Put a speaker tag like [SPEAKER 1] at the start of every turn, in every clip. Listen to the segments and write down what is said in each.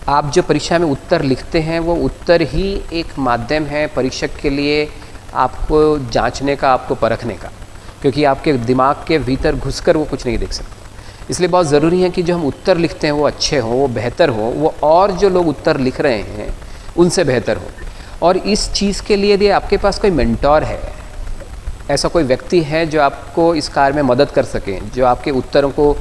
[SPEAKER 1] आप जो परीक्षा में उत्तर लिखते हैं वो उत्तर ही एक माध्यम है परीक्षक के लिए आपको जांचने का, आपको परखने का, क्योंकि आपके दिमाग के भीतर घुसकर वो कुछ नहीं देख सकते। इसलिए बहुत ज़रूरी है कि जो हम उत्तर लिखते हैं वो अच्छे हों, वो बेहतर हों, वो और जो लोग उत्तर लिख रहे हैं उनसे बेहतर हो। और इस चीज़ के लिए यदि आपके पास कोई मेंटोर है, ऐसा कोई व्यक्ति है जो आपको इस कार्य में मदद कर सके, जो आपके उत्तरों को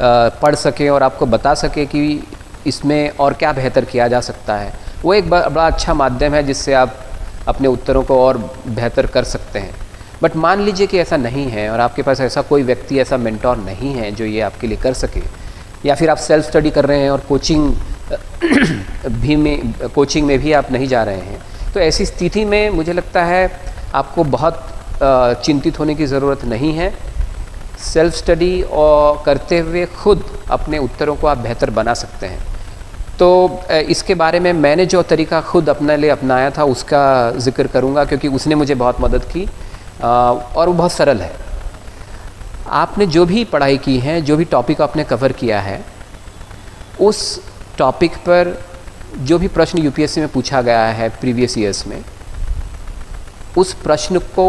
[SPEAKER 1] पढ़ सके और आपको बता सके कि इसमें और क्या बेहतर किया जा सकता है, वो एक बड़ा अच्छा माध्यम है जिससे आप अपने उत्तरों को और बेहतर कर सकते हैं। बट मान लीजिए कि ऐसा नहीं है और आपके पास ऐसा कोई व्यक्ति, ऐसा मेंटोर नहीं है जो ये आपके लिए कर सके, या फिर आप सेल्फ स्टडी कर रहे हैं और कोचिंग में भी आप नहीं जा रहे हैं, तो ऐसी स्थिति में मुझे लगता है आपको बहुत चिंतित होने की ज़रूरत नहीं है। सेल्फ स्टडी और करते हुए खुद अपने उत्तरों को आप बेहतर बना सकते हैं। तो इसके बारे में मैंने जो तरीका खुद अपने लिए अपनाया था उसका ज़िक्र करूँगा, क्योंकि उसने मुझे बहुत मदद की और वो बहुत सरल है। आपने जो भी पढ़ाई की है, जो भी टॉपिक आपने कवर किया है, उस टॉपिक पर जो भी प्रश्न यूपीएससी में पूछा गया है प्रीवियस ईयर्स में, उस प्रश्न को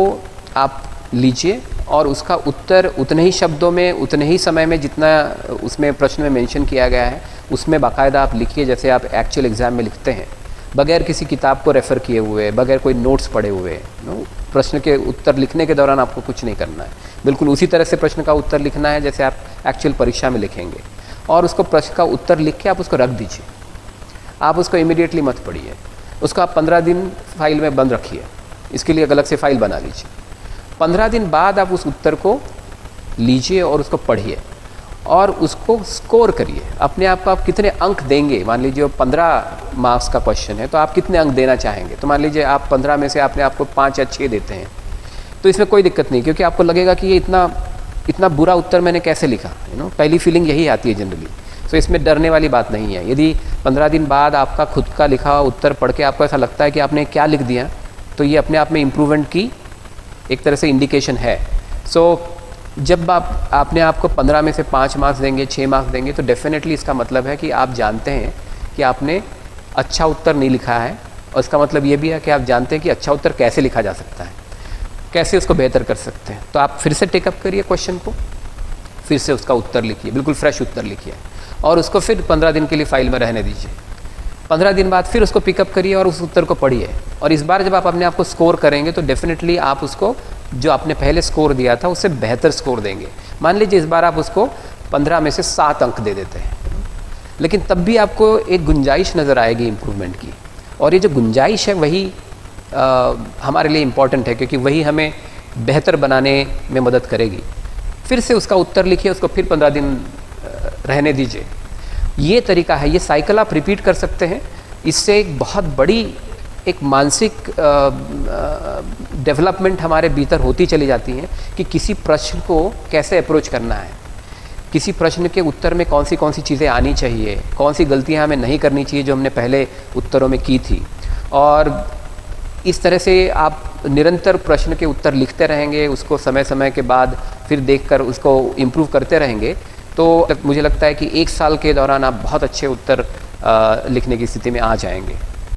[SPEAKER 1] आप लीजिए और उसका उत्तर उतने ही शब्दों में, उतने ही समय में जितना उसमें प्रश्न में मेंशन किया गया है उसमें बाकायदा आप लिखिए, जैसे आप एक्चुअल एग्ज़ाम में लिखते हैं, बगैर किसी किताब को रेफ़र किए हुए, बगैर कोई नोट्स पढ़े हुए। प्रश्न के उत्तर लिखने के दौरान आपको कुछ नहीं करना है, बिल्कुल उसी तरह से प्रश्न का उत्तर लिखना है जैसे आप एक्चुअल परीक्षा में लिखेंगे। और उसको प्रश्न का उत्तर लिख के आप उसको रख दीजिए, आप उसको इमीडिएटली मत पढ़िए, उसको आप 15 दिन फाइल में बंद रखिए, इसके लिए अलग से फाइल बना लीजिए। 15 दिन बाद आप उस उत्तर को लीजिए और उसको पढ़िए और उसको स्कोर करिए। अपने आप को आप कितने अंक देंगे, मान लीजिए 15 मार्क्स का क्वेश्चन है तो आप कितने अंक देना चाहेंगे, तो मान लीजिए आप 15 में से अपने आप को 5 या 6 देते हैं, तो इसमें कोई दिक्कत नहीं, क्योंकि आपको लगेगा कि ये इतना बुरा उत्तर मैंने कैसे लिखा, पहली फीलिंग यही आती है जनरली। तो इसमें डरने वाली बात नहीं है। यदि 15 दिन बाद आपका खुद का लिखा हुआ उत्तर पढ़ के आपको ऐसा लगता है कि आपने क्या लिख दिया, तो ये अपने आप में इम्प्रूवमेंट की एक तरह से इंडिकेशन है। जब आपने आपको 15 में से 5 मार्क्स देंगे, 6 मार्क्स देंगे, तो डेफिनेटली इसका मतलब है कि आप जानते हैं कि आपने अच्छा उत्तर नहीं लिखा है, और इसका मतलब ये भी है कि आप जानते हैं कि अच्छा उत्तर कैसे लिखा जा सकता है, कैसे उसको बेहतर कर सकते हैं। तो आप फिर से टेकअप करिए क्वेश्चन को, फिर से उसका उत्तर लिखिए, बिल्कुल फ्रेश उत्तर लिखिए और उसको फिर 15 दिन के लिए फाइल में रहने दीजिए। 15 दिन बाद फिर उसको पिकअप करिए और उस उत्तर को पढ़िए, और इस बार जब आप अपने आप को स्कोर करेंगे तो डेफिनेटली आप उसको जो आपने पहले स्कोर दिया था उससे बेहतर स्कोर देंगे। मान लीजिए इस बार आप उसको 15 में से 7 अंक दे देते हैं, लेकिन तब भी आपको एक गुंजाइश नज़र आएगी इम्प्रूवमेंट की, और ये जो गुंजाइश है वही हमारे लिए इम्पॉर्टेंट है, क्योंकि वही हमें बेहतर बनाने में मदद करेगी। फिर से उसका उत्तर लिखिए, उसको फिर 15 दिन रहने दीजिए। ये तरीका है, ये साइकिल आप रिपीट कर सकते हैं। इससे एक बहुत बड़ी एक मानसिक डेवलपमेंट हमारे भीतर होती चली जाती है कि किसी प्रश्न को कैसे अप्रोच करना है, किसी प्रश्न के उत्तर में कौन सी चीज़ें आनी चाहिए, कौन सी गलतियां हमें नहीं करनी चाहिए जो हमने पहले उत्तरों में की थी। और इस तरह से आप निरंतर प्रश्न के उत्तर लिखते रहेंगे, उसको समय समय के बाद फिर देखकर उसको इम्प्रूव करते रहेंगे, तो मुझे लगता है कि 1 साल के दौरान आप बहुत अच्छे उत्तर लिखने की स्थिति में आ जाएंगे।